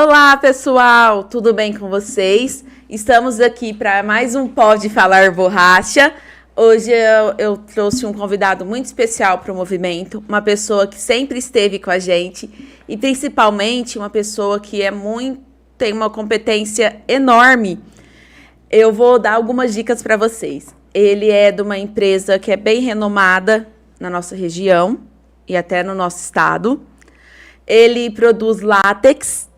Olá, pessoal! Tudo bem com vocês? Estamos aqui para mais um Pode Falar Borracha. Hoje eu trouxe um convidado muito especial para o movimento, uma pessoa que sempre esteve com a gente e principalmente uma pessoa que tem uma competência enorme. Eu vou dar algumas dicas para vocês. Ele é de uma empresa que é bem renomada na nossa região e até no nosso estado. Ele produz látex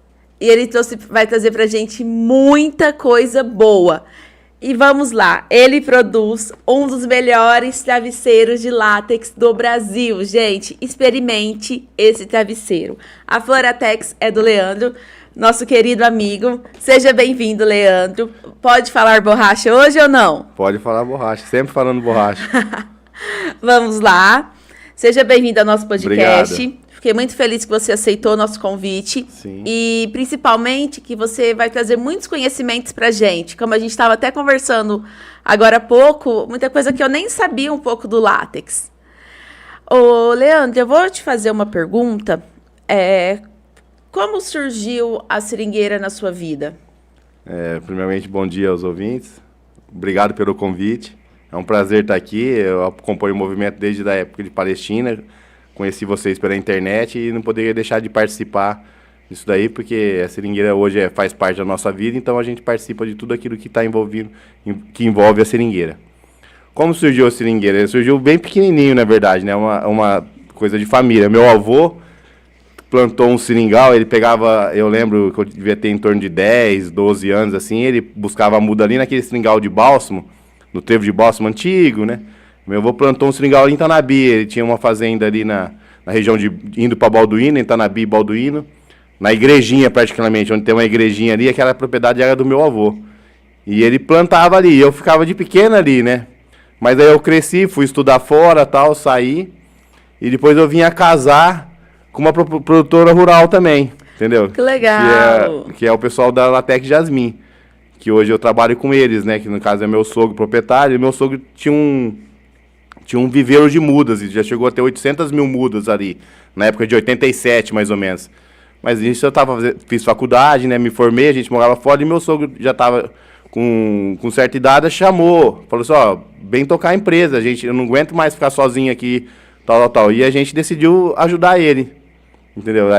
e ele vai trazer para a gente muita coisa boa. E vamos lá, ele produz um dos melhores travesseiros de látex do Brasil. Gente, experimente esse travesseiro. A Floratex é do Leandro, nosso querido amigo. Seja bem-vindo, Leandro. Pode falar borracha hoje ou não? Pode falar borracha, sempre falando borracha. Vamos lá. Seja bem-vindo ao nosso podcast. Obrigado. Fiquei muito feliz que você aceitou o nosso convite. Sim. E, principalmente, que você vai trazer muitos conhecimentos pra gente. Como a gente estava até conversando agora há pouco, muita coisa que eu nem sabia um pouco do látex. Ô, Leandro, eu vou te fazer uma pergunta. Como surgiu a seringueira na sua vida? Primeiramente, bom dia aos ouvintes. Obrigado pelo convite. É um prazer estar aqui. Eu acompanho o movimento desde a época de Palestina. Conheci vocês pela internet e não poderia deixar de participar disso daí, porque a seringueira hoje faz parte da nossa vida, então a gente participa de tudo aquilo que está envolvido, que envolve a seringueira. Como surgiu a seringueira? Surgiu bem pequenininho, na verdade, né? Uma coisa de família. Meu avô plantou um seringal, ele pegava, eu lembro que eu devia ter em torno de 10, 12 anos, assim, ele buscava a muda ali naquele seringal de bálsamo, no trevo de bálsamo antigo, né? Meu avô plantou um seringal ali em Tanabi, ele tinha uma fazenda ali na região indo para Balduíno, em Tanabi e Balduíno, na igrejinha praticamente, onde tem uma igrejinha ali, aquela propriedade era do meu avô. E ele plantava ali, eu ficava de pequeno ali, né? Mas aí eu cresci, fui estudar fora, tal, saí, e depois eu vim a casar com uma produtora rural também, entendeu? Que legal! Que é o pessoal da Latex Jasmin, que hoje eu trabalho com eles, né? Que no caso é meu sogro proprietário, e meu sogro tinha um viveiro de mudas, e já chegou a ter 800 mil mudas ali, na época de 87, mais ou menos. Mas isso eu fiz faculdade, né, me formei, a gente morava fora, e meu sogro já estava com certa idade, falou assim, vem tocar a empresa, eu não aguento mais ficar sozinho aqui, tal. E a gente decidiu ajudar ele, entendeu?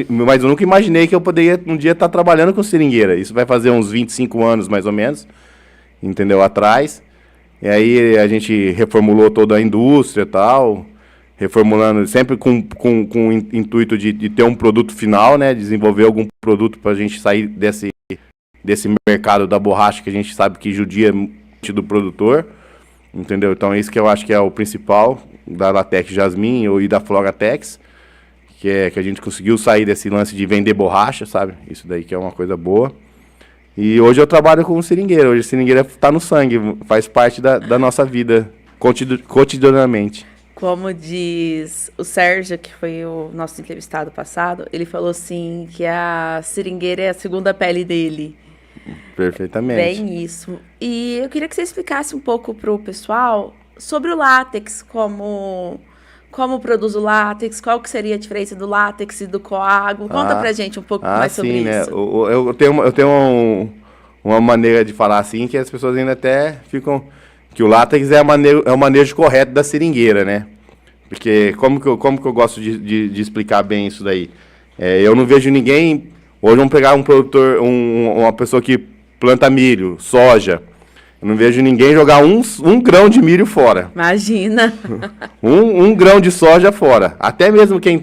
Mas eu nunca imaginei que eu poderia um dia estar trabalhando com seringueira. Isso vai fazer uns 25 anos, mais ou menos, entendeu, atrás. E aí a gente reformulou toda a indústria e tal, reformulando sempre com o intuito de ter um produto final, né? Desenvolver algum produto para a gente sair desse mercado da borracha que a gente sabe que judia muito do produtor, entendeu? Então isso que eu acho que é o principal da Latex Jasmin e da Floratex, que a gente conseguiu sair desse lance de vender borracha, sabe? Isso daí que é uma coisa boa. E hoje eu trabalho com seringueira. Hoje a seringueira está no sangue, faz parte da nossa vida, cotidianamente. Como diz o Sérgio, que foi o nosso entrevistado passado, ele falou assim que a seringueira é a segunda pele dele. Perfeitamente. Bem isso. E eu queria que você explicasse um pouco para o pessoal sobre o látex, como produz o látex, qual que seria a diferença do látex e do coágulo. Conta pra gente um pouco mais sobre sim, né? isso. Eu tenho uma maneira de falar assim que as pessoas ainda até ficam... Que o látex é o manejo correto da seringueira, né? Porque como que eu gosto de explicar bem isso daí? Eu não vejo ninguém... Hoje vamos pegar um produtor, uma pessoa que planta milho, soja. Eu não vejo ninguém jogar um grão de milho fora. Imagina! Um grão de soja fora. Até mesmo quem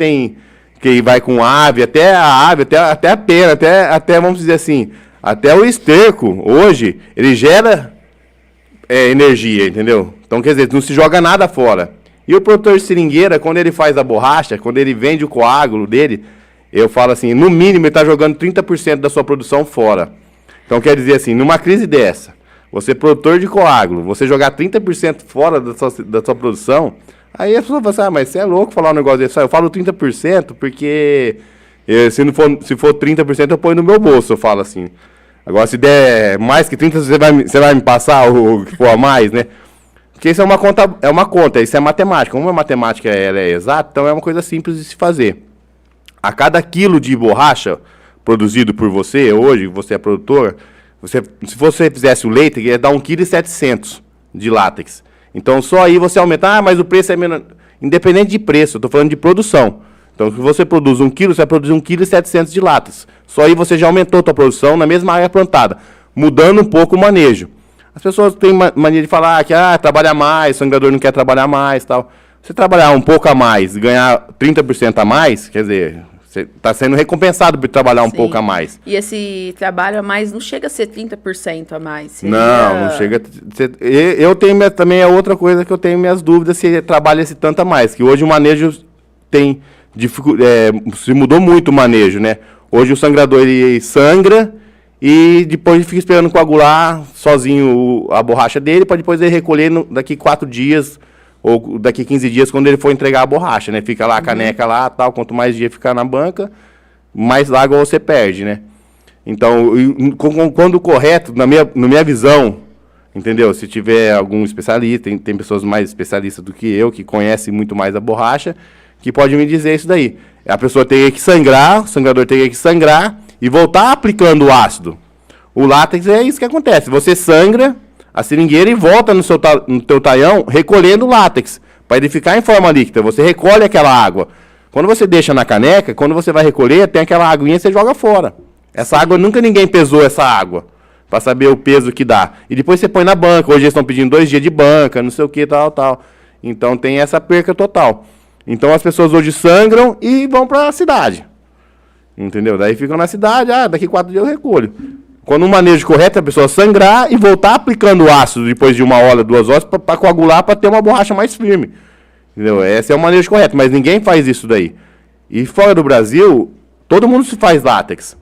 vai com ave, até a pena, até vamos dizer assim, até o esterco, hoje, ele gera energia, entendeu? Então, quer dizer, não se joga nada fora. E o produtor de seringueira, quando ele faz a borracha, quando ele vende o coágulo dele, eu falo assim, no mínimo ele está jogando 30% da sua produção fora. Então, quer dizer assim, numa crise dessa, você produtor de coágulo, você jogar 30% fora da sua produção, aí a pessoa fala assim, mas você é louco falar um negócio desse. Eu falo 30% porque se for 30% eu ponho no meu bolso, eu falo assim. Agora, se der mais que 30%, você vai me passar o que for a mais, né? Porque isso é uma conta, isso é matemática. Como a matemática ela é exata, então é uma coisa simples de se fazer. A cada quilo de borracha, produzido por você, hoje, você é produtor, se você fizesse o leite, ia dar 1,7 kg de látex. Então, só aí você aumenta, mas o preço é menor. Independente de preço, eu estou falando de produção. Então, se você produz 1 kg, você vai produzir 1,7 kg de látex. Só aí você já aumentou a sua produção na mesma área plantada, mudando um pouco o manejo. As pessoas têm mania de falar que trabalha mais, o sangrador não quer trabalhar mais, tal. Você trabalhar um pouco a mais e ganhar 30% a mais, quer dizer, você está sendo recompensado por trabalhar um pouco a mais. E esse trabalho a mais não chega a ser 30% a mais. Seria... Não chega. Eu tenho também é outra coisa que eu tenho minhas dúvidas se trabalha esse tanto a mais. Que hoje o manejo tem se mudou muito o manejo, né? Hoje o sangrador ele sangra e depois ele fica esperando coagular sozinho a borracha dele para depois ele recolher daqui 4 dias ou daqui 15 dias quando ele for entregar a borracha, né? Fica lá a caneca lá, tal, quanto mais dia ficar na banca, mais água você perde, né? Então, quando correto, na minha visão, entendeu? Se tiver algum especialista, tem pessoas mais especialistas do que eu, que conhecem muito mais a borracha, que pode me dizer isso daí. A pessoa teria que sangrar, o sangrador teria que sangrar e voltar aplicando o ácido. O látex é isso que acontece. Você sangra a seringueira e volta no teu taião recolhendo o látex, para ele ficar em forma líquida. Você recolhe aquela água. Quando você deixa na caneca, quando você vai recolher, tem aquela aguinha e você joga fora. Essa água, nunca ninguém pesou essa água, para saber o peso que dá. E depois você põe na banca. Hoje eles estão pedindo 2 dias de banca, não sei o que, tal. Então tem essa perca total. Então as pessoas hoje sangram e vão para a cidade. Entendeu? Daí ficam na cidade, daqui 4 dias eu recolho. Quando o manejo correto é a pessoa sangrar e voltar aplicando ácido depois de 1 hora, 2 horas, para coagular, para ter uma borracha mais firme. Entendeu? Esse é o manejo correto, mas ninguém faz isso daí. E fora do Brasil, todo mundo se faz látex.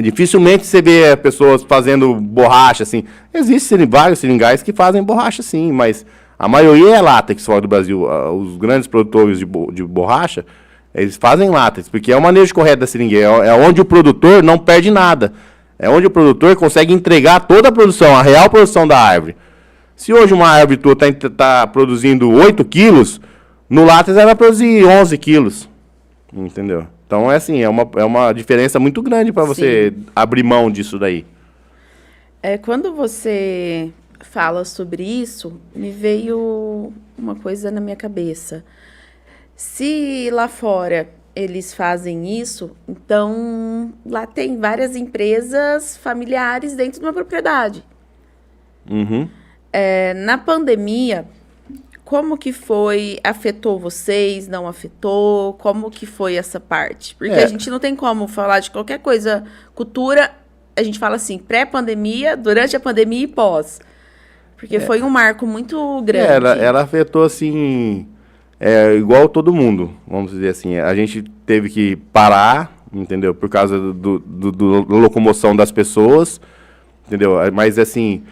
Dificilmente você vê pessoas fazendo borracha, assim. Existem vários seringais que fazem borracha, sim, mas a maioria é látex fora do Brasil. Os grandes produtores de borracha, eles fazem látex, porque é o manejo correto da seringueira. É onde o produtor não perde nada. É onde o produtor consegue entregar toda a produção, a real produção da árvore. Se hoje uma árvore tua está produzindo 8 quilos, no látex ela vai produzir 11 quilos. Entendeu? Então, é assim, é uma diferença muito grande para você abrir mão disso daí. Quando você fala sobre isso, me veio uma coisa na minha cabeça. Se lá fora eles fazem isso, então lá tem várias empresas familiares dentro de uma propriedade. Uhum. Na pandemia, como que foi? Afetou vocês? Não afetou? Como que foi essa parte? Porque a gente não tem como falar de qualquer coisa, cultura, a gente fala assim, pré-pandemia, durante a pandemia e pós. Porque foi um marco muito grande. Ela afetou, assim, igual todo mundo, vamos dizer assim. A gente teve que parar, entendeu? Por causa da locomoção das pessoas, entendeu? Mas, assim,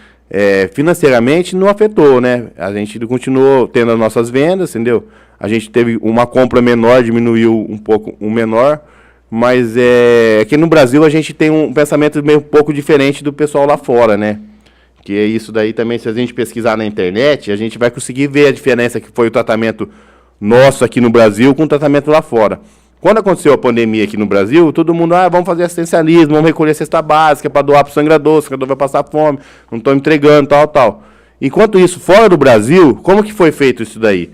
financeiramente não afetou, né? A gente continuou tendo as nossas vendas, entendeu? A gente teve uma compra menor, diminuiu um pouco o menor, mas aqui no Brasil a gente tem um pensamento meio um pouco diferente do pessoal lá fora, né? Que é isso daí também, se a gente pesquisar na internet, a gente vai conseguir ver a diferença que foi o tratamento nosso aqui no Brasil com o tratamento lá fora. Quando aconteceu a pandemia aqui no Brasil, todo mundo, vamos fazer assistencialismo, vamos recolher cesta básica para doar para o sangrador vai passar fome, não estão entregando, tal. Enquanto isso, fora do Brasil, como que foi feito isso daí?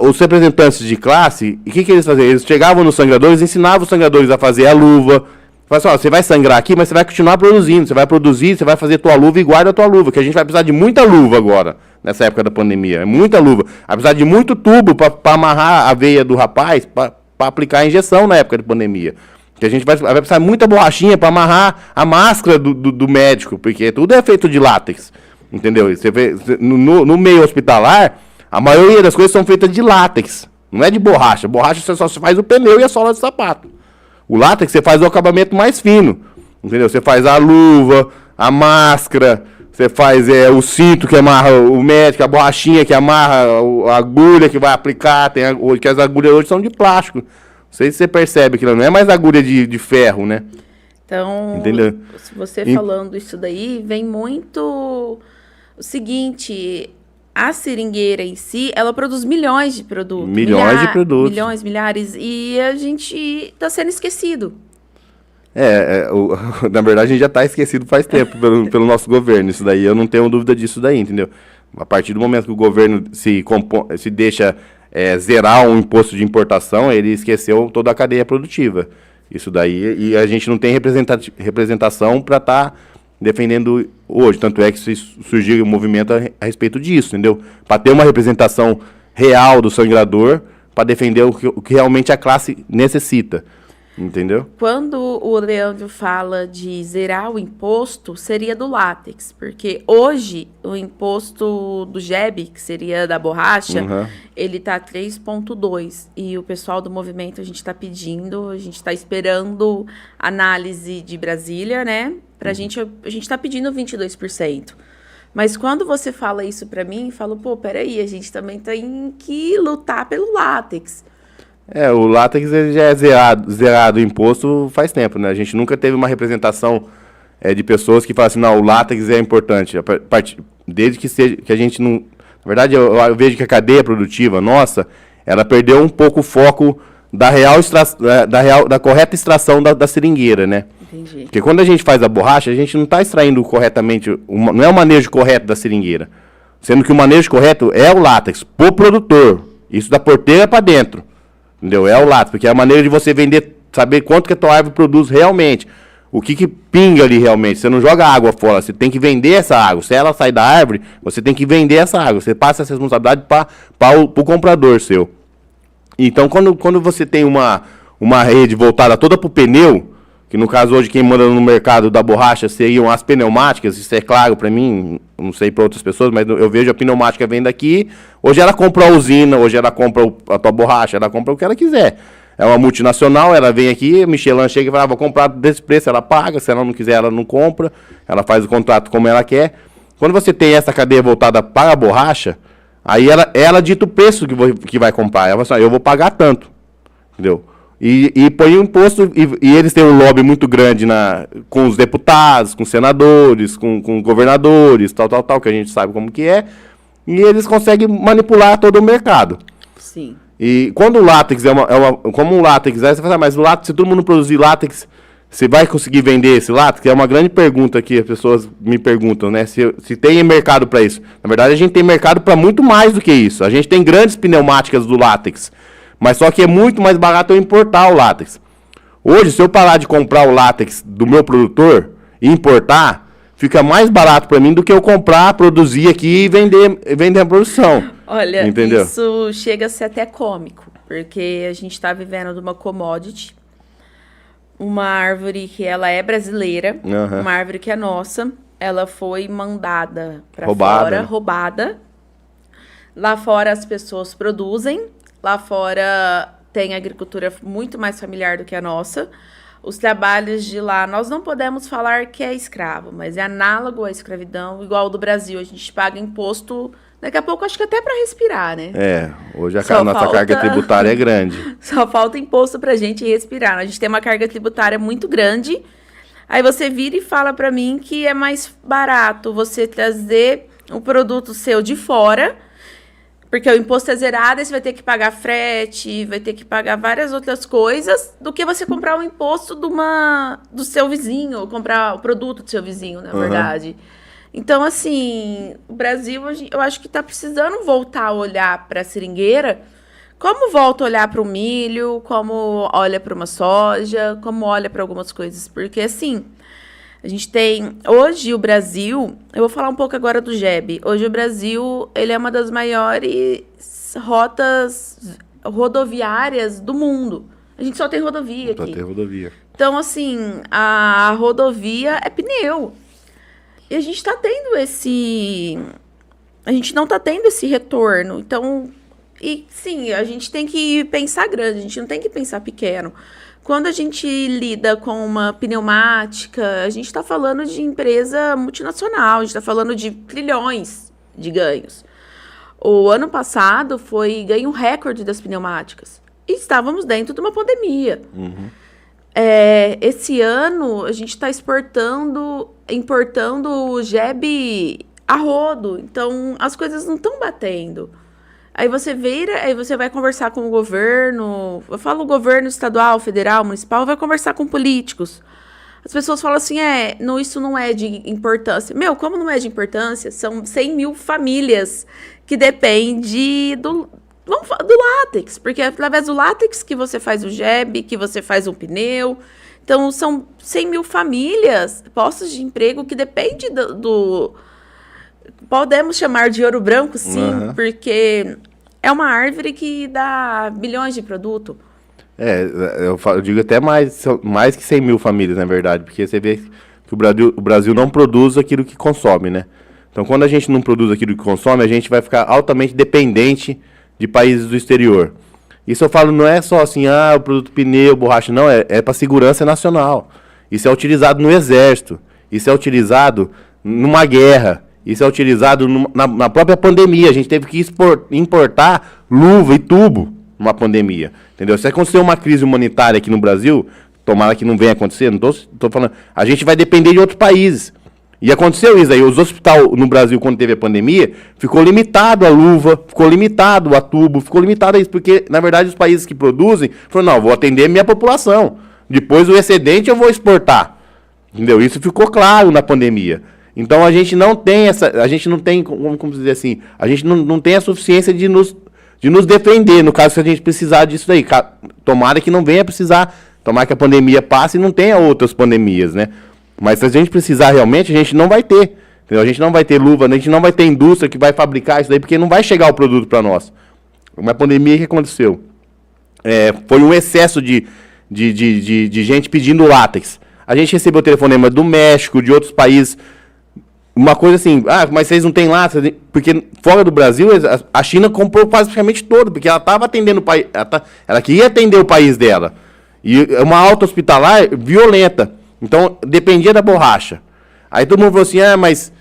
Os representantes de classe, o que eles faziam? Eles chegavam nos sangradores, ensinavam os sangradores a fazer a luva. Falavam assim, você vai sangrar aqui, mas você vai continuar produzindo. Você vai produzir, você vai fazer tua luva e guarda a tua luva, que a gente vai precisar de muita luva agora, nessa época da pandemia. Muita luva. Vai precisar de muito tubo para amarrar a veia do rapaz, para aplicar a injeção na época da pandemia. Que a gente vai precisar de muita borrachinha para amarrar a máscara do médico, porque tudo é feito de látex. Entendeu? Você vê, no meio hospitalar, a maioria das coisas são feitas de látex. Não é de borracha. Borracha você só faz o pneu e a sola de sapato. O látex você faz o acabamento mais fino. Entendeu? Você faz a luva, a máscara, você faz o cinto que amarra o médico, a borrachinha que amarra a agulha que vai aplicar. Que as agulhas hoje são de plástico. Não sei se você percebe que não é mais agulha de ferro, né? Então, entendeu? Você falando isso daí, vem muito o seguinte, a seringueira em si, ela produz milhões de produtos. Milhões de produtos. Milhões, milhares, e a gente está sendo esquecido. Na verdade, a gente já está esquecido faz tempo pelo nosso governo. Isso daí, eu não tenho dúvida disso daí, entendeu? A partir do momento que o governo se deixa zerar um imposto de importação, ele esqueceu toda a cadeia produtiva. Isso daí, e a gente não tem representação para estar defendendo hoje. Tanto é que surgiu um movimento a respeito disso, entendeu? Para ter uma representação real do sangrador, para defender o que realmente a classe necessita. Entendeu? Quando o Leandro fala de zerar o imposto, seria do látex, porque hoje o imposto do GEB, que seria da borracha, ele tá 3,2, e o pessoal do movimento a gente está esperando análise de Brasília, né? A gente está pedindo 22%. Mas quando você fala isso para mim, eu falo, pô, peraí, a gente também tem que lutar pelo látex. O látex ele já é zerado o imposto faz tempo, né? A gente nunca teve uma representação de pessoas que falam assim, não, o látex é importante. Desde que a gente não... Na verdade, eu vejo que a cadeia produtiva nossa, ela perdeu um pouco o foco da correta extração da seringueira, né? Entendi. Porque quando a gente faz a borracha, a gente não está extraindo corretamente, não é o manejo correto da seringueira. Sendo que o manejo correto é o látex, pro produtor. Isso da porteira para dentro. Entendeu? É o látex, porque é a maneira de você vender, saber quanto que a tua árvore produz realmente. O que pinga ali realmente. Você não joga água fora, você tem que vender essa água. Se ela sai da árvore, você tem que vender essa água. Você passa essa responsabilidade para o comprador seu. Então, quando você tem uma rede voltada toda para o pneu, que no caso hoje quem manda no mercado da borracha seriam as pneumáticas, isso é claro para mim, não sei para outras pessoas, mas eu vejo a pneumática vendo aqui, hoje ela compra a usina, hoje ela compra a tua borracha, ela compra o que ela quiser. É uma multinacional, ela vem aqui, a Michelin chega e fala, vou comprar desse preço, ela paga, se ela não quiser, ela não compra, ela faz o contrato como ela quer. Quando você tem essa cadeia voltada para a borracha, aí ela dita o preço que vai comprar, ela fala assim, eu vou pagar tanto, entendeu? E põe o imposto, e eles têm um lobby muito grande com os deputados, com os senadores, com governadores, tal, que a gente sabe como que é, e eles conseguem manipular todo o mercado. Sim. E quando o látex como um látex, aí você fala, mas o látex, se todo mundo produzir látex, você vai conseguir vender esse látex? É uma grande pergunta que as pessoas me perguntam, né? Se tem mercado para isso. Na verdade, a gente tem mercado para muito mais do que isso. A gente tem grandes pneumáticas do látex. Mas só que é muito mais barato eu importar o látex. Hoje, se eu parar de comprar o látex do meu produtor e importar, fica mais barato para mim do que eu comprar, produzir aqui e vender a produção. Olha, entendeu? Isso chega a ser até cômico, porque a gente está vivendo de uma commodity, uma árvore que ela é brasileira, uma árvore que é nossa, ela foi mandada para fora, roubada. Lá fora as pessoas produzem. Lá fora tem agricultura muito mais familiar do que a nossa. Os trabalhos de lá, nós não podemos falar que é escravo, mas é análogo à escravidão, igual ao do Brasil. A gente paga imposto, daqui a pouco, acho que até para respirar, né? Hoje a nossa carga tributária é grande. Só falta imposto para a gente respirar. A gente tem uma carga tributária muito grande. Aí você vira e fala para mim que é mais barato você trazer um produto seu de fora, porque o imposto é zerado, aí você vai ter que pagar frete, vai ter que pagar várias outras coisas, do que você comprar o imposto do seu vizinho, ou comprar o produto do seu vizinho, na verdade. Então, assim, o Brasil, eu acho que está precisando voltar a olhar para a seringueira, como volta a olhar para o milho, como olha para uma soja, como olha para algumas coisas. Porque, assim, a gente tem... Hoje, o Brasil... Eu vou falar um pouco agora do GEB. Hoje, o Brasil, ele é uma das maiores rodoviárias do mundo. A gente só tem rodovia aqui. Só tem rodovia. Então, assim, a rodovia é pneu. E a gente está tendo esse... A gente não está tendo esse retorno. Então, e sim, a gente tem que pensar grande, a gente não tem que pensar pequeno. Quando a gente lida com uma pneumática, a gente está falando de empresa multinacional, a gente está falando de trilhões de ganhos. O ano passado foi ganho recorde das pneumáticas. E estávamos dentro de uma pandemia. Esse ano, a gente está importando o GEB a rodo. Então, as coisas não estão batendo. Aí você vai conversar com o governo. Eu falo governo estadual, federal, municipal, vai conversar com políticos. As pessoas falam assim, isso não é de importância. Meu, como não é de importância? São 100 mil famílias que dependem do látex, porque é através do látex que você faz o jebe, que você faz um pneu. Então, são 100 mil famílias, postos de emprego que dependem podemos chamar de ouro branco, sim, porque é uma árvore que dá bilhões de produtos. Eu digo até mais que 100 mil famílias, na verdade, porque você vê que o Brasil não produz aquilo que consome, né? Então, quando a gente não produz aquilo que consome, a gente vai ficar altamente dependente de países do exterior. Isso eu falo, não é só assim, o produto pneu, borracha, não, é para segurança nacional. Isso é utilizado no exército, isso é utilizado numa guerra, isso é utilizado na própria pandemia. A gente teve que importar luva e tubo numa pandemia, entendeu? Se acontecer uma crise humanitária aqui no Brasil, tomara que não venha acontecer, não tô falando, a gente vai depender de outros países. E aconteceu isso aí, os hospitais no Brasil, quando teve a pandemia, ficou limitado a luva, ficou limitado a tubo, ficou limitado a isso, porque, na verdade, os países que produzem, falaram, não, vou atender minha população, depois o excedente eu vou exportar, entendeu? Isso ficou claro na pandemia. Então, a gente não tem como dizer assim, a gente não tem a suficiência de nos defender, no caso, se a gente precisar disso daí. Tomara que não venha precisar, tomara que a pandemia passe e não tenha outras pandemias, né? Mas se a gente precisar realmente, a gente não vai ter. Entendeu? A gente não vai ter luva, a gente não vai ter indústria que vai fabricar isso daí, porque não vai chegar o produto para nós. Uma pandemia que aconteceu. Foi um excesso de gente pedindo látex. A gente recebeu telefonema do México, de outros países. Uma coisa assim, mas vocês não têm látex? Porque fora do Brasil, a China comprou praticamente todo, porque ela estava atendendo o país. Ela queria atender o país dela. E uma alta hospitalar violenta. Então, dependia da borracha. Aí todo mundo falou assim, mas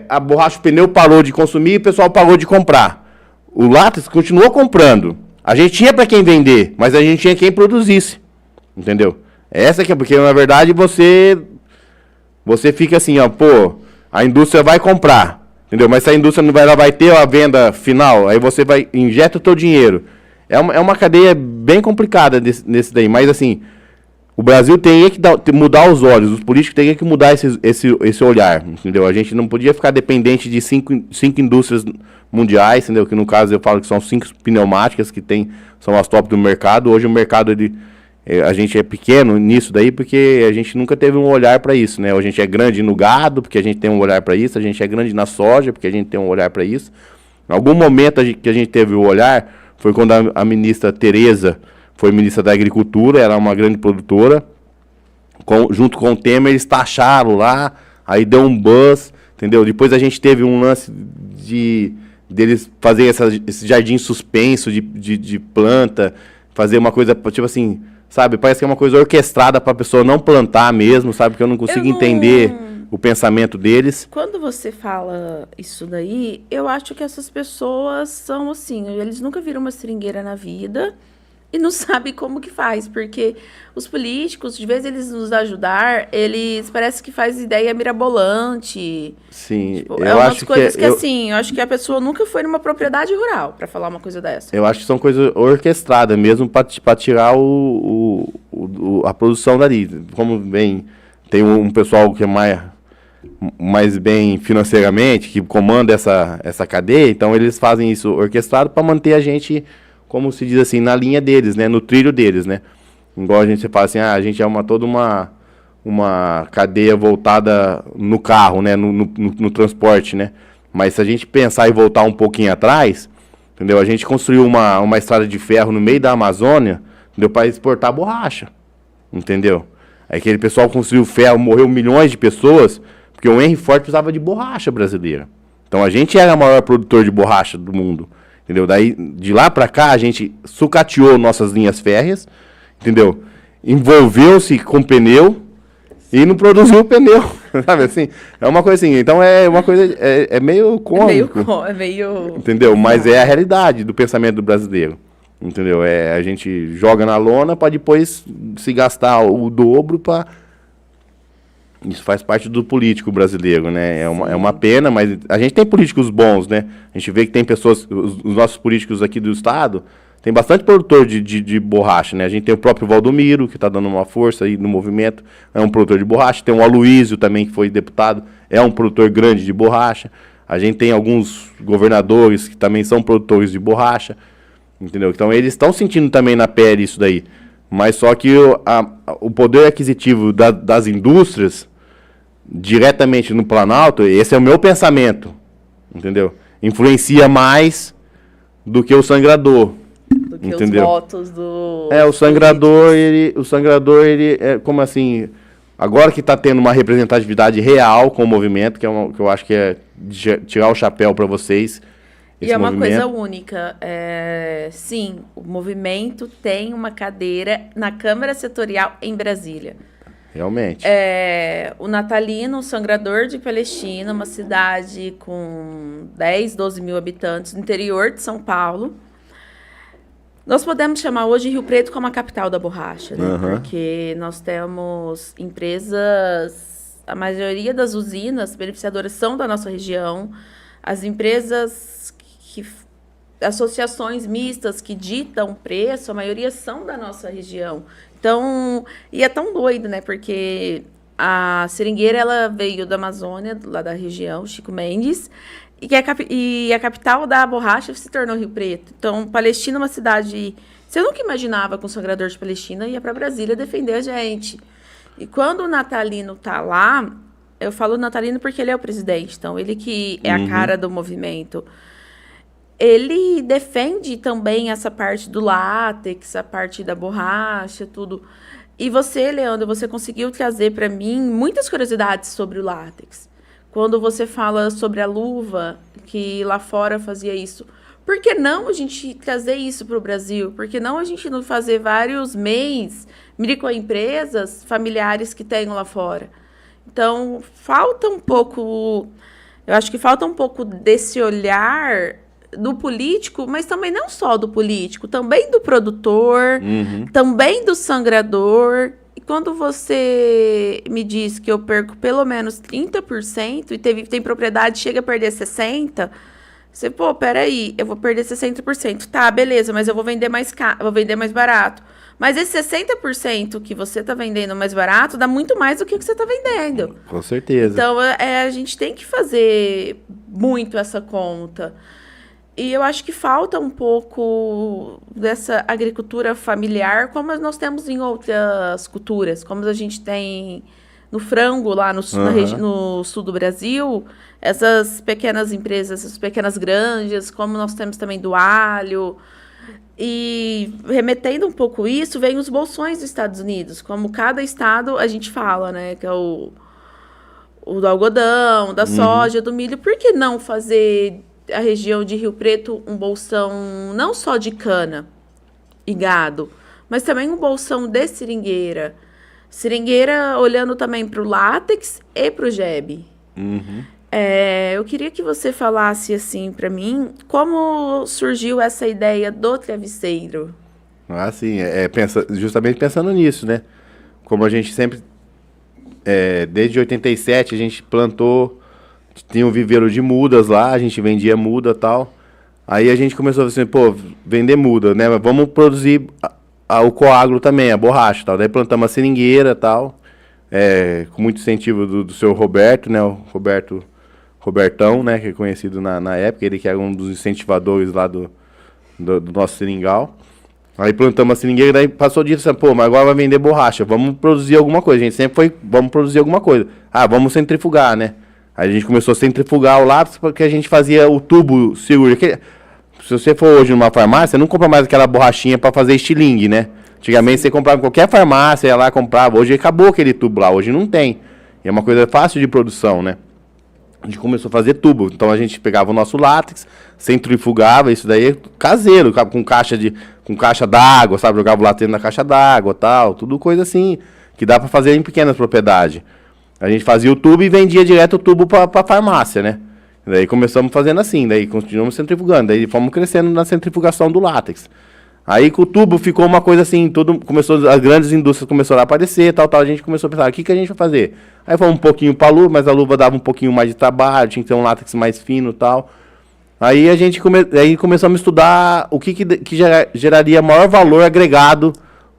a borracha, o pneu parou de consumir e o pessoal parou de comprar. O látex continuou comprando. A gente tinha para quem vender, mas a gente tinha quem produzisse. Entendeu? Essa que é porque, na verdade, você fica assim, a indústria vai comprar. Entendeu? Mas se a indústria ela vai ter a venda final, aí você injeta o teu dinheiro. É uma cadeia bem complicada nesse daí, mas assim... O Brasil tem que mudar os olhos, os políticos têm que mudar esse olhar, entendeu? A gente não podia ficar dependente de cinco indústrias mundiais, entendeu? Que no caso eu falo que são 5 pneumáticas que são as top do mercado. Hoje o mercado, a gente é pequeno nisso daí porque a gente nunca teve um olhar para isso, né? A gente é grande no gado, porque a gente tem um olhar para isso, a gente é grande na soja, porque a gente tem um olhar para isso. Em algum momento que a gente teve o olhar, foi quando a ministra Tereza foi ministra da Agricultura, era uma grande produtora, junto com o Temer, eles taxaram lá, aí deu um buzz, entendeu? Depois a gente teve um lance deles fazer esse jardim suspenso de planta, fazer uma coisa, tipo assim, sabe? Parece que é uma coisa orquestrada para a pessoa não plantar mesmo, sabe? Que eu não consigo entender o pensamento deles. Quando você fala isso daí, eu acho que essas pessoas são assim, eles nunca viram uma seringueira na vida... E não sabe como que faz, porque os políticos, de vez eles nos ajudar, eles parece que faz ideia mirabolante. Sim, tipo, é umas coisas que assim, eu acho que a pessoa nunca foi numa propriedade rural para falar uma coisa dessa. Eu acho que são coisas orquestradas mesmo para tirar a produção dali. Como bem, tem um pessoal que é mais bem financeiramente, que comanda essa cadeia, então eles fazem isso orquestrado para manter a gente, como se diz assim, na linha deles, né? No trilho deles, né? Igual a gente fala assim, a gente é toda uma cadeia voltada no carro, né? No transporte, né? Mas se a gente pensar e voltar um pouquinho atrás, entendeu? A gente construiu uma estrada de ferro no meio da Amazônia, entendeu? Para exportar borracha, entendeu? Aí aquele pessoal construiu ferro, morreu milhões de pessoas, porque o Henry Ford precisava de borracha brasileira. Então a gente era o maior produtor de borracha do mundo. Entendeu? Daí, de lá para cá, a gente sucateou nossas linhas férreas, entendeu? Envolveu-se com pneu e não produziu pneu, sabe assim? É uma coisa assim, então é uma coisa, é meio cômico. É meio... Entendeu? Mas é a realidade do pensamento do brasileiro, entendeu? A gente joga na lona para depois se gastar o dobro para... Isso faz parte do político brasileiro, né? É uma pena, mas a gente tem políticos bons, né? A gente vê que tem pessoas, os nossos políticos aqui do estado, tem bastante produtor de borracha, né? A gente tem o próprio Valdomiro, que está dando uma força aí no movimento, é um produtor de borracha. Tem o Aloysio também, que foi deputado, é um produtor grande de borracha. A gente tem alguns governadores que também são produtores de borracha, entendeu? Então eles estão sentindo também na pele isso daí. Mas só que o poder aquisitivo das indústrias, diretamente no Planalto, esse é o meu pensamento, entendeu? Influencia mais do que o sangrador. Do que entendeu? Os votos do... O sangrador, ele é como assim, agora que está tendo uma representatividade real com o movimento, que eu acho que é tirar o chapéu para vocês. E é uma coisa única. Sim, o movimento tem uma cadeira na Câmara Setorial em Brasília. Realmente. O Natalino, o Sangrador de Palestina, uma cidade com 10, 12 mil habitantes no interior de São Paulo. Nós podemos chamar hoje Rio Preto como a capital da borracha, né? Porque nós temos empresas, a maioria das usinas beneficiadoras são da nossa região, as empresas, associações mistas que ditam preço, a maioria são da nossa região. Então, e é tão doido, né? Porque a seringueira, ela veio da Amazônia, lá da região, Chico Mendes, e a capital da borracha se tornou Rio Preto. Então, Palestina é uma cidade... Você nunca imaginava que um sangrador de Palestina ia para Brasília defender a gente. E quando o Natalino tá lá, eu falo Natalino porque ele é o presidente, então ele que é a cara do movimento. Ele defende também essa parte do látex, a parte da borracha, tudo. E você, Leandro, você conseguiu trazer para mim muitas curiosidades sobre o látex. Quando você fala sobre a luva, que lá fora fazia isso. Por que não a gente trazer isso para o Brasil? Por que não a gente não fazer vários MEIs, microempresas familiares que tenham lá fora? Então, falta um pouco... Eu acho que falta um pouco desse olhar do político, mas também não só do político, também do produtor, também do sangrador. E quando você me diz que eu perco pelo menos 30% e tem propriedade que chega a perder 60%, você, peraí, eu vou perder 60%. Tá, beleza, mas eu vou vender mais caro, vou vender mais barato. Mas esse 60% que você está vendendo mais barato dá muito mais do que você está vendendo. Com certeza. Então, a gente tem que fazer muito essa conta. E eu acho que falta um pouco dessa agricultura familiar, como nós temos em outras culturas, como a gente tem no frango, lá no sul do Brasil, essas pequenas empresas, essas pequenas granjas, como nós temos também do alho. E remetendo um pouco isso, vem os bolsões dos Estados Unidos, como cada estado a gente fala, né, que é o do algodão, da soja, do milho. Por que não fazer a região de Rio Preto um bolsão não só de cana e gado, mas também um bolsão de seringueira? Seringueira olhando também para o látex e para o jebe. Eu queria que você falasse assim para mim, como surgiu essa ideia do travesseiro? Sim, justamente pensando nisso, né? Como a gente sempre, desde 87, a gente plantou, tinha um viveiro de mudas lá, a gente vendia muda e tal. Aí a gente começou assim, vender muda, né? Mas vamos produzir o coagro também, a borracha e tal. Daí plantamos a seringueira e tal, com muito incentivo do seu Roberto, né? O Robertão, né? Que é conhecido na época, ele que era um dos incentivadores lá do nosso seringal. Aí plantamos a seringueira, daí passou disso, mas agora vai vender borracha, vamos produzir alguma coisa. A gente sempre foi, vamos produzir alguma coisa. Vamos centrifugar, né? Aí a gente começou a centrifugar o látex, porque a gente fazia o tubo cirúrgico. Se você for hoje numa farmácia, você não compra mais aquela borrachinha para fazer estilingue, né? Antigamente você comprava em qualquer farmácia, ia lá comprava. Hoje acabou aquele tubo lá, hoje não tem. E é uma coisa fácil de produção, né? A gente começou a fazer tubo. Então a gente pegava o nosso látex, centrifugava, isso daí caseiro, com caixa d'água, sabe? Jogava o látex na caixa d'água, tal, tudo coisa assim, que dá para fazer em pequenas propriedades. A gente fazia o tubo e vendia direto o tubo para farmácia, né? Daí começamos fazendo assim, daí continuamos centrifugando, daí fomos crescendo na centrifugação do látex. Aí com o tubo ficou uma coisa assim, as grandes indústrias começaram a aparecer, tal, a gente começou a pensar, o que a gente vai fazer? Aí fomos um pouquinho para a luva, mas a luva dava um pouquinho mais de trabalho, tinha que ter um látex mais fino e tal. Aí a gente aí começamos a estudar o que geraria maior valor agregado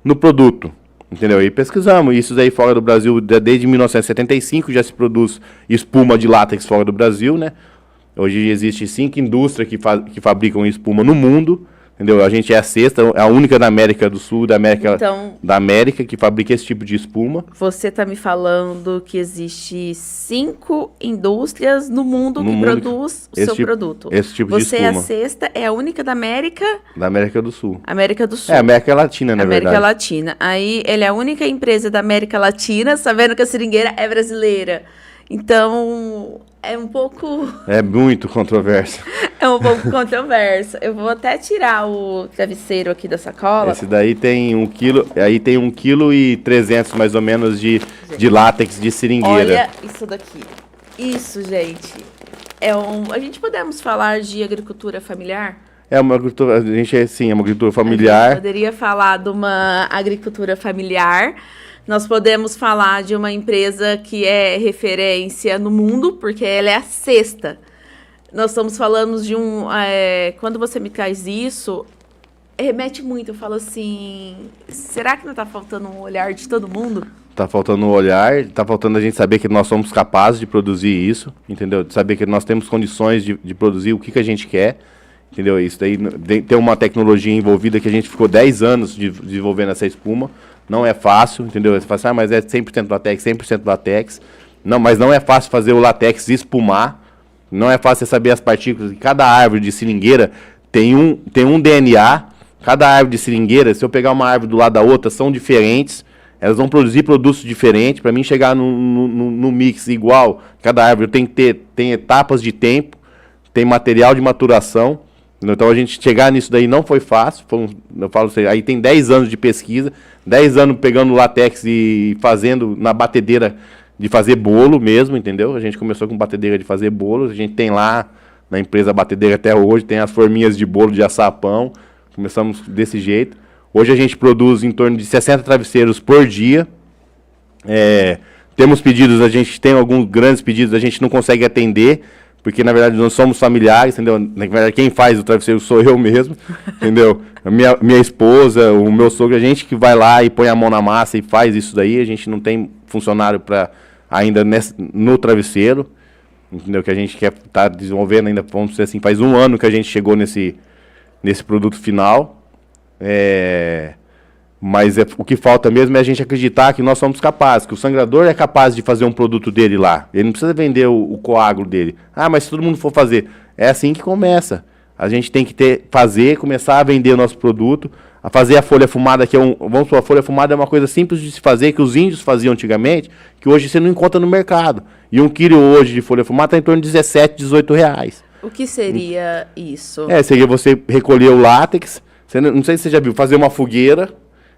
no produto. Entendeu? E pesquisamos. Isso daí fora do Brasil, desde 1975 já se produz espuma de látex fora do Brasil, né? Hoje existe 5 indústrias que fabricam espuma no mundo. Entendeu? A gente é a sexta, a única da América do Sul, da América que fabrica esse tipo de espuma. Você está me falando que existe 5 indústrias no mundo que produz o seu produto. Esse tipo de espuma. Você é a sexta, é a única da América? Da América do Sul. América do Sul. É, América Latina, na verdade. América Latina. Aí, ele é a única empresa da América Latina, sabendo que a seringueira é brasileira. Então, é um pouco... É muito controverso. É um pouco controverso. Eu vou até tirar o travesseiro aqui da sacola. Esse daí tem 1 quilo, aí tem 1,3 kg mais ou menos de látex de seringueira. Olha isso daqui. Isso, gente. A gente podemos falar de agricultura familiar? É uma agricultura, a gente é sim, é uma agricultura familiar. A gente poderia falar de uma agricultura familiar. Nós podemos falar de uma empresa que é referência no mundo, porque ela é a sexta. Nós estamos falando de quando você me traz isso, remete muito. Eu falo assim, será que não está faltando um olhar de todo mundo? Tá faltando um olhar, tá faltando a gente saber que nós somos capazes de produzir isso, entendeu? De saber que nós temos condições de produzir o que a gente quer, entendeu? Isso daí tem uma tecnologia envolvida que a gente ficou 10 anos desenvolvendo essa espuma. Não é fácil, entendeu? Você fala assim, mas é 100% latex, 100% latex. Não, mas não é fácil fazer o latex espumar. Não é fácil você saber as partículas. Cada árvore de seringueira tem um DNA. Cada árvore de seringueira, se eu pegar uma árvore do lado da outra, são diferentes. Elas vão produzir produtos diferentes. Para mim chegar no mix igual, cada árvore tem etapas de tempo, tem material de maturação. Então a gente chegar nisso daí não foi fácil. Eu falo assim, aí tem 10 anos de pesquisa, 10 anos pegando latex e fazendo na batedeira de fazer bolo mesmo, entendeu? A gente começou com batedeira de fazer bolo, a gente tem lá na empresa batedeira até hoje, tem as forminhas de bolo de açapão, começamos desse jeito. Hoje a gente produz em torno de 60 travesseiros por dia. Temos pedidos, a gente tem alguns grandes pedidos, a gente não consegue atender, porque na verdade nós somos familiares, entendeu? Na verdade quem faz o travesseiro sou eu mesmo, entendeu? A minha esposa, o meu sogro, a gente que vai lá e põe a mão na massa e faz isso daí, a gente não tem funcionário para ainda no travesseiro, entendeu? Que a gente quer estar desenvolvendo ainda, vamos dizer assim, faz 1 ano que a gente chegou nesse produto final, mas o que falta mesmo é a gente acreditar que nós somos capazes, que o sangrador é capaz de fazer um produto dele lá. Ele não precisa vender o coágulo dele. Ah, mas se todo mundo for fazer, é assim que começa. A gente tem que começar a vender o nosso produto, a fazer a folha fumada, que vamos supor, a folha fumada é uma coisa simples de se fazer, que os índios faziam antigamente, que hoje você não encontra no mercado. E 1 quilo hoje de folha fumada está em torno de 17, 18 reais. O que seria isso? Seria você recolher o látex, não sei se você já viu, fazer uma fogueira.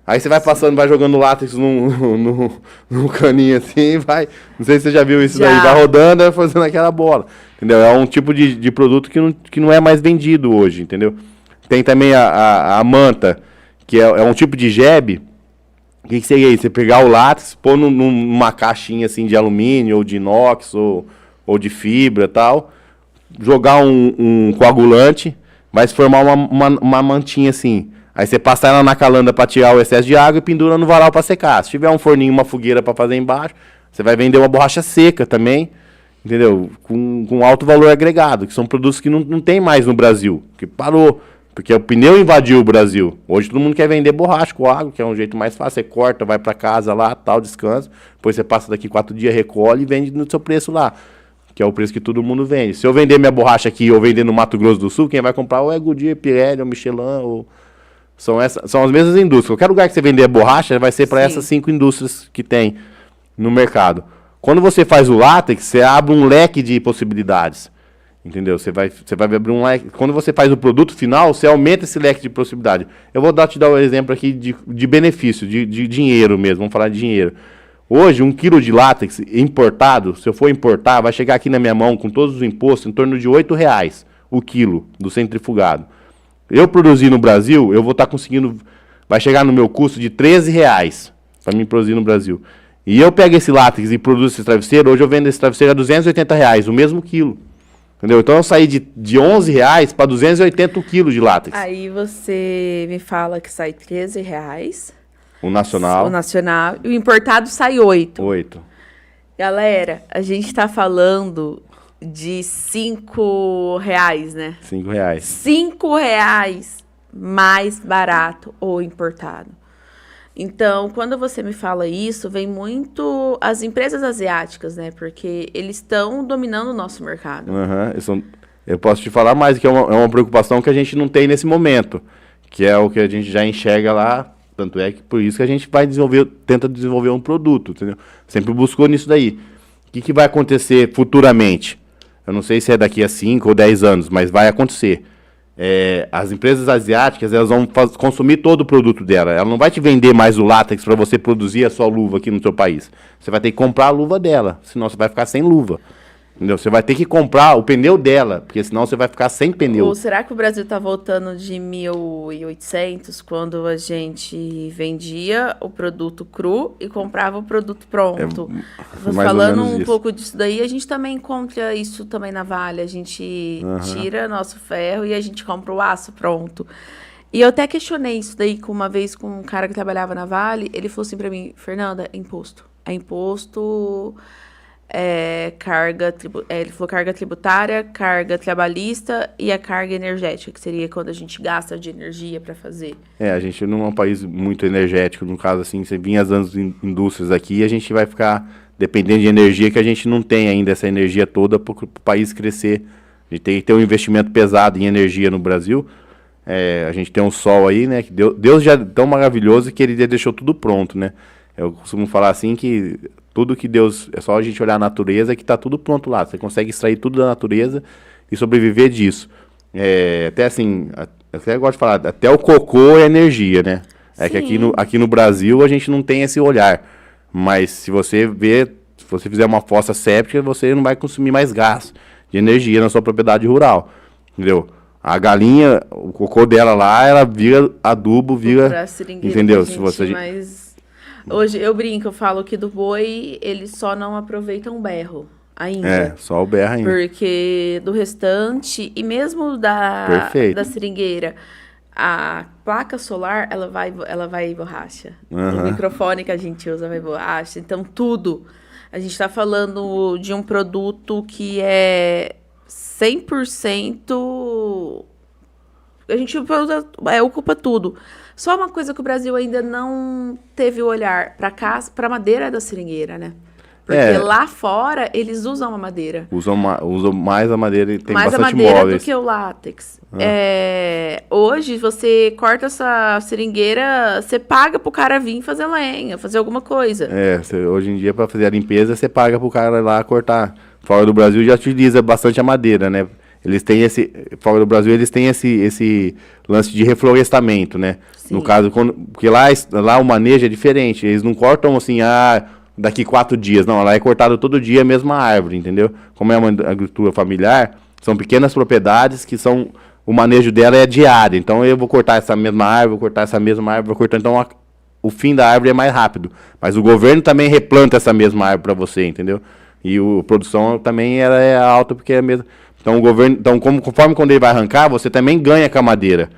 Aí você vai passando, vai jogando látex num caninho assim, vai. Não sei se você já viu isso daí, vai rodando, vai fazendo aquela bola. Entendeu? É um tipo de produto que não é mais vendido hoje, entendeu? Tem também a manta, que é um tipo de jebe. O que seria isso? Você pegar o látex, pôr numa caixinha assim de alumínio, ou de inox, ou de fibra e tal, jogar um coagulante, vai se formar uma mantinha assim. Aí você passa ela na calanda para tirar o excesso de água e pendura no varal para secar. Se tiver um forninho, uma fogueira para fazer embaixo, você vai vender uma borracha seca também, entendeu? Com alto valor agregado, que são produtos que não tem mais no Brasil, que parou, porque o pneu invadiu o Brasil. Hoje todo mundo quer vender borracha com água, que é um jeito mais fácil. Você corta, vai para casa lá, tal, descansa. Depois você passa daqui 4 dias, recolhe e vende no seu preço lá, que é o preço que todo mundo vende. Se eu vender minha borracha aqui ou vender no Mato Grosso do Sul, quem vai comprar ou é Goodyear, Pirelli, ou Michelin, ou... São as mesmas indústrias. Qualquer lugar que você vender borracha vai ser para essas 5 indústrias que tem no mercado. Quando você faz o látex, você abre um leque de possibilidades. Entendeu? Você vai abrir um leque. Quando você faz o produto final, você aumenta esse leque de possibilidade. Eu vou te dar um exemplo aqui de benefício, de dinheiro mesmo. Vamos falar de dinheiro. Hoje, 1 quilo de látex importado, se eu for importar, vai chegar aqui na minha mão com todos os impostos em torno de R$8 o quilo do centrifugado. Eu produzir no Brasil, eu vou estar conseguindo, vai chegar no meu custo de R$13 para mim produzir no Brasil. E eu pego esse látex e produzo esse travesseiro, hoje eu vendo esse travesseiro a R$280, o mesmo quilo. Entendeu? Então eu saí de R$11 para 280 quilos de látex. Aí você me fala que sai R$13. O nacional. O nacional. E o importado sai 8. 8. Galera, a gente tá falando de R$5, né? R$5. R$5 mais barato o importado. Então, quando você me fala isso, vem muito as empresas asiáticas, né? Porque eles estão dominando o nosso mercado. Eu posso te falar mais, que é uma preocupação que a gente não tem nesse momento, que é o que a gente já enxerga lá, tanto é que por isso que a gente vai tenta desenvolver um produto, entendeu? Sempre buscou nisso daí. O que vai acontecer futuramente? Eu não sei se é daqui a 5 ou 10 anos, mas vai acontecer. As empresas asiáticas, elas vão consumir todo o produto dela. Ela não vai te vender mais o látex para você produzir a sua luva aqui no seu país. Você vai ter que comprar a luva dela, senão você vai ficar sem luva. Entendeu? Você vai ter que comprar o pneu dela, porque senão você vai ficar sem pneu. Ou será que o Brasil está voltando de 1800, quando a gente vendia o produto cru e comprava o produto pronto? Falando um pouco disso daí, a gente também encontra isso também na Vale. A gente tira nosso ferro e a gente compra o aço pronto. E eu até questionei isso daí uma vez com um cara que trabalhava na Vale. Ele falou assim para mim: Fernanda, é imposto. É imposto... ele falou carga tributária, carga trabalhista e a carga energética, que seria quando a gente gasta de energia para fazer. A gente não é um país muito energético, no caso assim, você vinha as indústrias aqui, a gente vai ficar dependendo de energia, que a gente não tem ainda essa energia toda para o país crescer. A gente tem que ter um investimento pesado em energia no Brasil. A gente tem um sol aí, né, que Deus já é tão maravilhoso que ele já deixou tudo pronto, né. Eu costumo falar assim que tudo que Deus... É só a gente olhar a natureza que está tudo pronto lá. Você consegue extrair tudo da natureza e sobreviver disso. Até assim... Até gosto de falar... Até o cocô é energia, né? Que aqui no Brasil a gente não tem esse olhar. Mas se você fizer uma fossa séptica, você não vai consumir mais gás de energia na sua propriedade rural. Entendeu? A galinha, o cocô dela lá, ela vira adubo, vira... Entendeu? Se você... Hoje eu brinco, eu falo que do boi eles só não aproveitam o berro ainda. Só o berro ainda. Porque do restante, e mesmo da seringueira, a placa solar, ela vai borracha. O microfone que a gente usa vai borracha. Então, tudo. A gente está falando de um produto que é 100%... A gente ocupa tudo. Só uma coisa que o Brasil ainda não teve o olhar para a madeira da seringueira, né? Porque lá fora eles usam a madeira. Usam mais a madeira e tem mais bastante a madeira móveis do que o látex. Hoje você corta essa seringueira, você paga pro cara vir fazer lenha, fazer alguma coisa. Hoje em dia, para fazer a limpeza, você paga pro cara lá cortar. Fora do Brasil já utiliza bastante a madeira, né? Fora do Brasil, eles têm esse lance de reflorestamento, né? Sim. No caso, porque lá o manejo é diferente. Eles não cortam assim, daqui 4 dias. Não, lá é cortado todo dia a mesma árvore, entendeu? Como é uma agricultura familiar, são pequenas propriedades que o manejo dela é diário. Então, eu vou cortar essa mesma árvore, vou cortar essa mesma árvore, vou cortar. Então, o fim da árvore é mais rápido. Mas o governo também replanta essa mesma árvore para você, entendeu? E a produção também ela é alta porque é a mesma... Então, o governo, conforme quando ele vai arrancar, você também ganha com a madeira.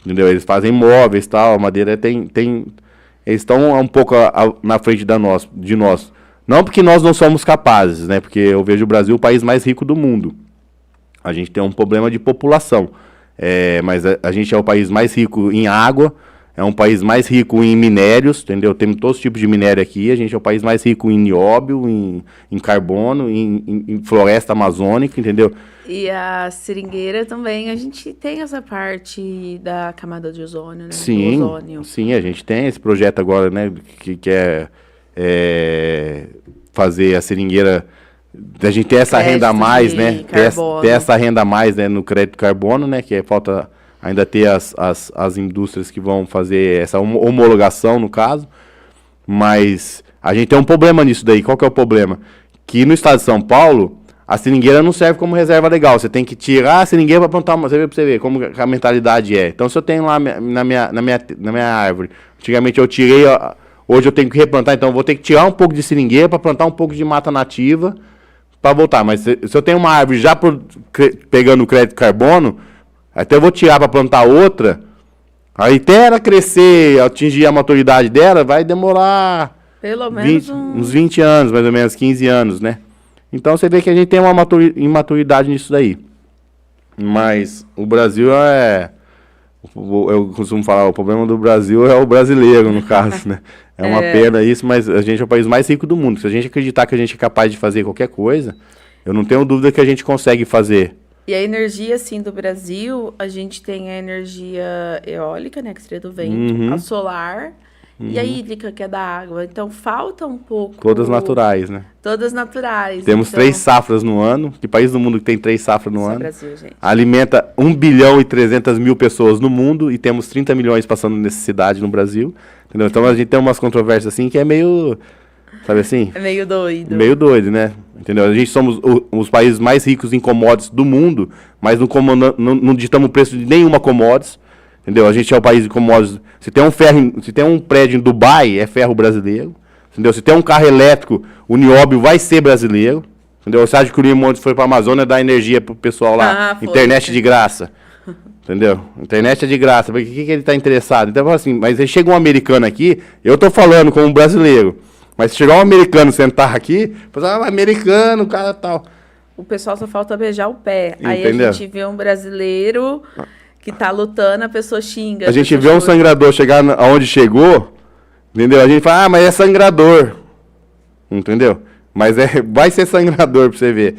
Entendeu? Eles fazem móveis e tal, a madeira tem eles estão um pouco na frente de nós. Não porque nós não somos capazes, né? Porque eu vejo o Brasil o país mais rico do mundo. A gente tem um problema de população. Mas a gente é o país mais rico em água, é um país mais rico em minérios, entendeu? Temos todos os tipos de minério aqui. A gente é o país mais rico em nióbio, em carbono, em floresta amazônica, entendeu? E a seringueira também, a gente tem essa parte da camada de ozônio, né? Sim, do ozônio. Sim, a gente tem esse projeto agora, né? Que é fazer a seringueira... A gente ter essa renda a mais, né? Ter essa renda a mais, né, no crédito carbono, né? Que falta... Ainda ter as indústrias que vão fazer essa homologação, no caso. Mas a gente tem um problema nisso daí. Qual que é o problema? Que no estado de São Paulo, a seringueira não serve como reserva legal. Você tem que tirar a seringueira para plantar uma... Você vê para você ver como a mentalidade é. Então, se eu tenho lá na minha árvore, antigamente eu tirei... Hoje eu tenho que replantar, então eu vou ter que tirar um pouco de seringueira para plantar um pouco de mata nativa para voltar. Mas se eu tenho uma árvore já pegando o crédito carbono, até eu vou tirar para plantar outra, aí até ela crescer, atingir a maturidade dela, vai demorar pelo menos uns 20 anos, mais ou menos, 15 anos, né? Então você vê que a gente tem uma imaturidade nisso daí. Mas o Brasil eu costumo falar, o problema do Brasil é o brasileiro, no caso, né? É uma pena isso, mas a gente é o país mais rico do mundo. Se a gente acreditar que a gente é capaz de fazer qualquer coisa, eu não tenho dúvida que a gente consegue fazer. E a energia, assim, do Brasil, a gente tem a energia eólica, né, que seria do vento, a solar e a hídrica, que é da água. Então, falta um pouco... Todas naturais, né? Todas naturais. Temos 3 safras no ano. Que país do mundo que tem 3 safras no ano? Brasil, gente. Alimenta 1 bilhão e 300 mil pessoas no mundo e temos 30 milhões passando necessidade no Brasil. Entendeu? Então, a gente tem umas controvérsias assim que é meio... Sabe assim? É meio doido. Meio doido, né? Entendeu? A gente somos os países mais ricos em commodities do mundo, mas não ditamos o preço de nenhuma commodities. Entendeu? A gente é o país de commodities. Se tem um prédio em Dubai, é ferro brasileiro. Entendeu? Se tem um carro elétrico, o nióbio vai ser brasileiro. Entendeu? Você acha que o Limontes foi para a Amazônia dar energia pro pessoal lá? Internet de graça. Entendeu? Internet é de graça. Porque o que ele está interessado? Então, assim, mas aí chega um americano aqui, eu tô falando como brasileiro. Mas se chegar um americano sentar aqui, americano, cara tal. O pessoal só falta beijar o pé. Entendeu? Aí a gente vê um brasileiro que tá lutando, a pessoa xinga. A gente vê um sangrador chegar aonde chegou, entendeu? A gente fala, mas é sangrador. Entendeu? Mas vai ser sangrador pra você ver.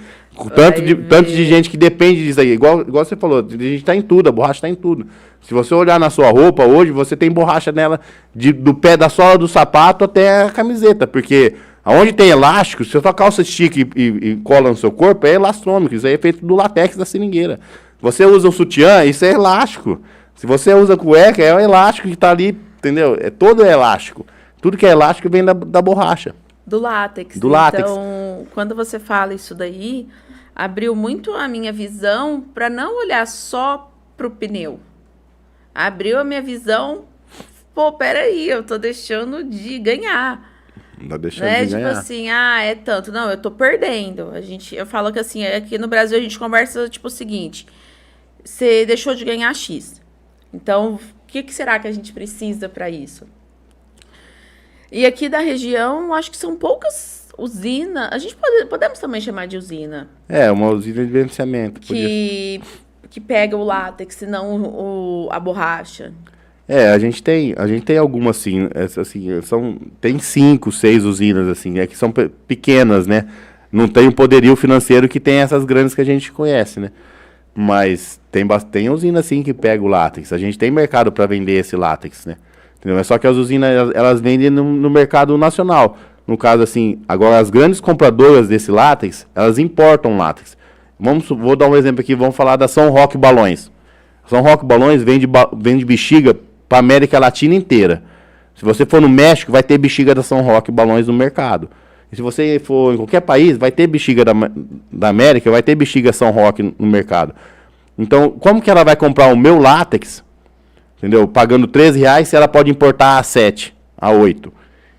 Tanto de gente que depende disso aí. Igual você falou, a gente tá em tudo, a borracha tá em tudo. Se você olhar na sua roupa hoje, você tem borracha nela do pé da sola do sapato até a camiseta. Porque aonde tem elástico, se a sua calça estica e cola no seu corpo, é elastômico. Isso aí é feito do látex da seringueira. Você usa um sutiã, isso é elástico. Se você usa cueca, é o elástico que tá ali, entendeu? É todo elástico. Tudo que é elástico vem da borracha. Do látex. Do látex. Então, quando você fala isso daí, abriu muito a minha visão para não olhar só pro pneu. Abriu a minha visão, pô, peraí, eu tô deixando de ganhar. Não tá deixando de ganhar. Tipo assim, é tanto. Não, eu tô perdendo. Eu falo que assim, aqui no Brasil a gente conversa tipo o seguinte, você deixou de ganhar X. Então, o que será que a gente precisa para isso? E aqui da região, acho que são poucas usinas. A gente podemos também chamar de usina. Uma usina de beneficiamento. Que pega o látex, e não a borracha. A gente tem algumas assim, tem 5, 6 usinas assim, que são pequenas, né? Não tem o poderio financeiro que tem essas grandes que a gente conhece, né? Mas tem usina assim que pega o látex. A gente tem mercado para vender esse látex, né? Entendeu? É só que as usinas elas vendem no mercado nacional. No caso assim, agora as grandes compradoras desse látex, elas importam látex. Vou dar um exemplo aqui, vamos falar da São Roque Balões. São Roque Balões vende bexiga para a América Latina inteira. Se você for no México, vai ter bexiga da São Roque Balões no mercado. E se você for em qualquer país, vai ter bexiga da América, vai ter bexiga São Roque no mercado. Então, como que ela vai comprar o meu látex, entendeu? Pagando R$13, se ela pode importar a 7, a 8.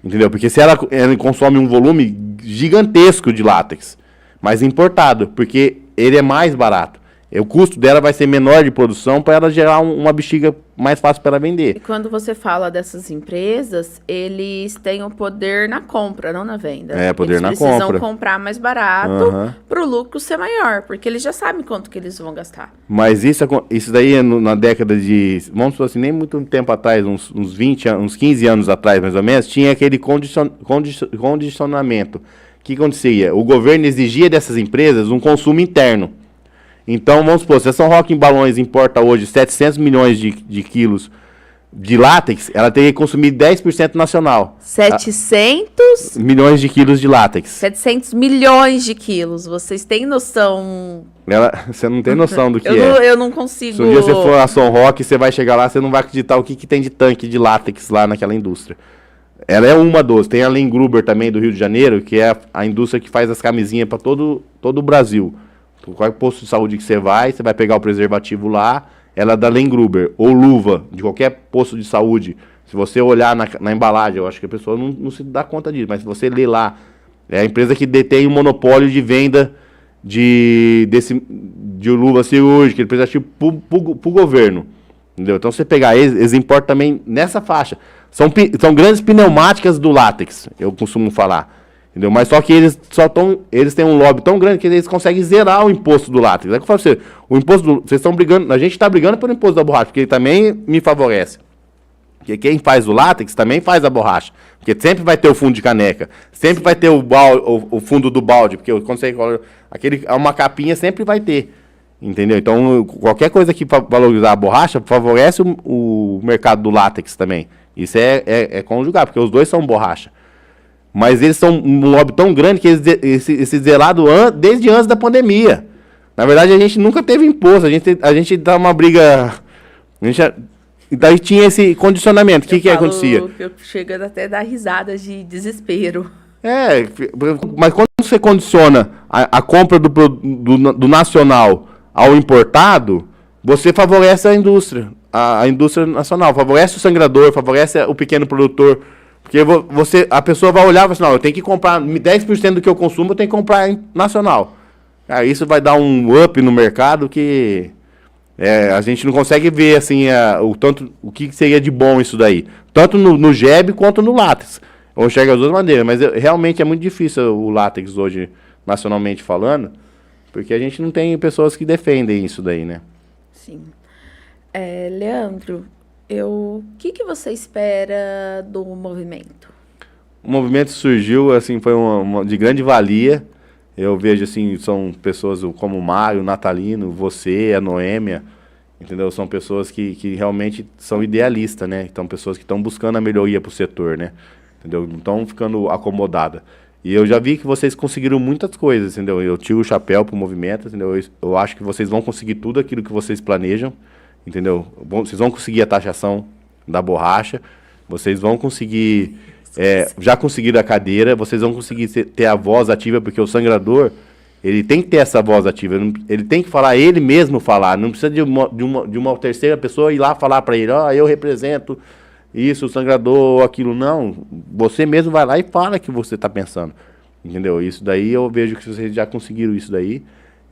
Entendeu? Porque se ela consome um volume gigantesco de látex, mas importado, porque ele é mais barato. O custo dela vai ser menor de produção para ela gerar uma bexiga mais fácil para ela vender. E quando você fala dessas empresas, eles têm o poder na compra, não na venda. Poder na compra. Eles precisam comprar mais barato para o lucro ser maior, porque eles já sabem quanto que eles vão gastar. Mas isso daí na década de... Vamos supor assim, nem muito tempo atrás, uns 15 anos atrás mais ou menos, tinha aquele condicionamento. O que acontecia? O governo exigia dessas empresas um consumo interno. Então, vamos supor, se a São Roque em Balões importa hoje 700 milhões de quilos de látex, ela teria que consumir 10% nacional. 700 milhões de quilos de látex. 700 milhões de quilos. Vocês têm noção? Você não tem noção do que eu não consigo. Se um dia você for a São Roque, você vai chegar lá, você não vai acreditar o que tem de tanque de látex lá naquela indústria. Ela é uma das. Tem a Lengruber também do Rio de Janeiro, que é a indústria que faz as camisinhas para todo o Brasil. Qual posto de saúde que você vai pegar o preservativo lá, ela é da Lengruber, ou luva, de qualquer posto de saúde. Se você olhar na embalagem, eu acho que a pessoa não se dá conta disso, mas se você ler lá É a empresa que detém o monopólio de venda de luva cirúrgica, de preservativo para o governo. Entendeu? Então, você pegar eles importam também nessa faixa. São grandes pneumáticas do látex, eu costumo falar. Entendeu? Mas só que eles têm um lobby tão grande que eles conseguem zerar o imposto do látex. É que eu falo pra você, o imposto vocês estão brigando, a gente está brigando pelo imposto da borracha, porque ele também me favorece. Porque quem faz o látex também faz a borracha. Porque sempre vai ter o fundo de caneca, sempre vai ter o fundo do balde, porque quando você uma capinha sempre vai ter. Entendeu? Então, qualquer coisa que valorizar a borracha favorece o mercado do látex também. Isso é conjugar, porque os dois são borracha. Mas eles são um lobby tão grande que esse zelado desde antes da pandemia. Na verdade, a gente nunca teve imposto. A gente dá uma briga. Daí tinha esse condicionamento. O que acontecia? Eu chego até a dar risadas de desespero. Mas quando você condiciona a compra do nacional ao importado, você favorece a indústria. A indústria nacional. Favorece o sangrador, favorece o pequeno produtor. Porque a pessoa vai olhar e vai assim, não, eu tenho que comprar 10% do que eu consumo, eu tenho que comprar nacional. Isso vai dar um up no mercado que a gente não consegue ver assim, o que seria de bom isso daí. Tanto no GEB quanto no látex. Eu enxergo as duas maneiras, mas realmente é muito difícil o látex hoje, nacionalmente falando, porque a gente não tem pessoas que defendem isso daí, né? Sim. Leandro, o que você espera do movimento? O movimento surgiu, assim, foi de grande valia. Eu vejo, assim, são pessoas como o Mário, o Natalino, você, a Noêmia, entendeu? São pessoas que realmente são idealistas, né? Então, pessoas que estão buscando a melhoria para o setor, né? Entendeu? Não estão ficando acomodadas. E eu já vi que vocês conseguiram muitas coisas, entendeu? Eu tiro o chapéu pro movimento, entendeu? Eu acho que vocês vão conseguir tudo aquilo que vocês planejam, entendeu? Vocês vão conseguir a taxação da borracha, vocês vão conseguir... já conseguiram a cadeira, vocês vão conseguir ter a voz ativa, porque o sangrador, ele tem que ter essa voz ativa, ele tem que falar, ele mesmo falar, não precisa de uma terceira pessoa ir lá falar para ele, eu represento isso, o sangrador, aquilo, não, você mesmo vai lá e fala o que você está pensando, entendeu? Isso daí eu vejo que vocês já conseguiram isso daí,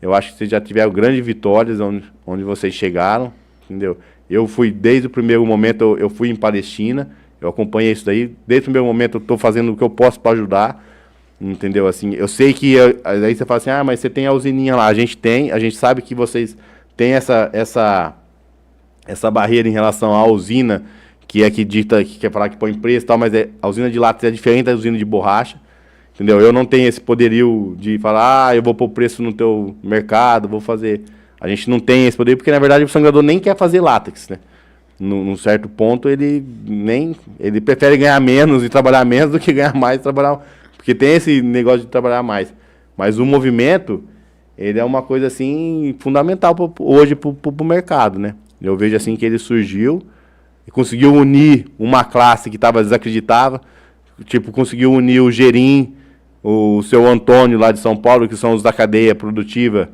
eu acho que vocês já tiveram grandes vitórias onde vocês chegaram, entendeu? Eu fui, desde o primeiro momento, eu fui em Palestina, eu acompanhei isso daí, desde o primeiro momento eu estou fazendo o que eu posso para ajudar, entendeu? Assim, eu sei que, aí você fala assim, mas você tem a usininha lá, a gente sabe que vocês têm essa barreira em relação à usina, que dita, que quer falar que põe preço e tal, mas a usina de látex é diferente da usina de borracha, entendeu? Eu não tenho esse poderio de falar, eu vou pôr preço no teu mercado, vou fazer... A gente não tem esse poder, porque na verdade o sangrador nem quer fazer látex, né? Num certo ponto, ele prefere ganhar menos e trabalhar menos do que ganhar mais e trabalhar... Porque tem esse negócio de trabalhar mais. Mas o movimento, ele é uma coisa, assim, fundamental hoje para o mercado, né? Eu vejo, assim, que ele surgiu e conseguiu unir uma classe que estava desacreditada, tipo, conseguiu unir o Gerim, o seu Antônio lá de São Paulo, que são os da cadeia produtiva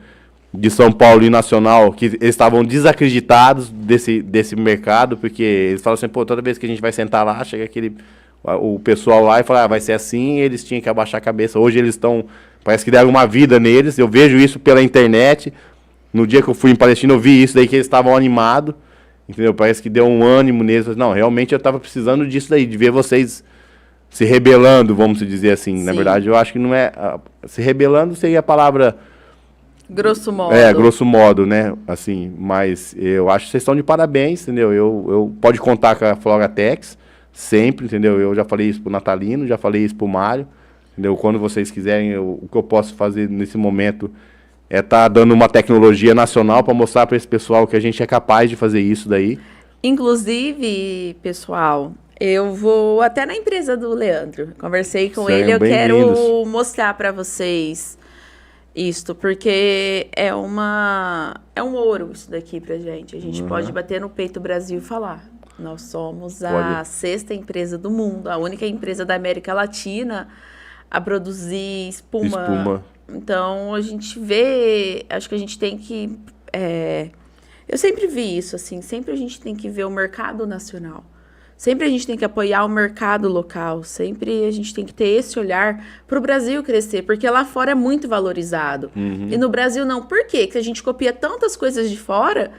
de São Paulo e nacional, que eles estavam desacreditados desse mercado, porque eles falam assim, toda vez que a gente vai sentar lá, chega o pessoal lá e fala, vai ser assim, e eles tinham que abaixar a cabeça. Hoje eles estão, parece que deram uma vida neles, eu vejo isso pela internet. No dia que eu fui em Palestina, eu vi isso daí, que eles estavam animados, entendeu? Parece que deu um ânimo neles. Não, realmente eu estava precisando disso daí, de ver vocês se rebelando, vamos dizer assim. Sim. Na verdade, eu acho que não é... Se rebelando seria a palavra... Grosso modo. Grosso modo, né? Assim, mas eu acho que vocês estão de parabéns, entendeu? Eu pode contar com a Floratex, sempre, entendeu? Eu já falei isso pro Natalino, já falei isso pro Mário, entendeu? Quando vocês quiserem, o que eu posso fazer nesse momento é estar dando uma tecnologia nacional para mostrar para esse pessoal que a gente é capaz de fazer isso daí. Inclusive, pessoal, eu vou até na empresa do Leandro. Conversei com ele, eu quero mostrar para vocês isto, porque é um ouro isso daqui pra gente. A gente pode bater no peito do Brasil e falar. Nós somos a sexta empresa do mundo, a única empresa da América Latina a produzir espuma. Então, a gente vê... Acho que a gente tem que... eu sempre vi isso, assim. Sempre a gente tem que ver o mercado nacional. Sempre a gente tem que apoiar o mercado local, sempre a gente tem que ter esse olhar para o Brasil crescer, porque lá fora é muito valorizado. E no Brasil não. Por quê? Que a gente copia tantas coisas de fora,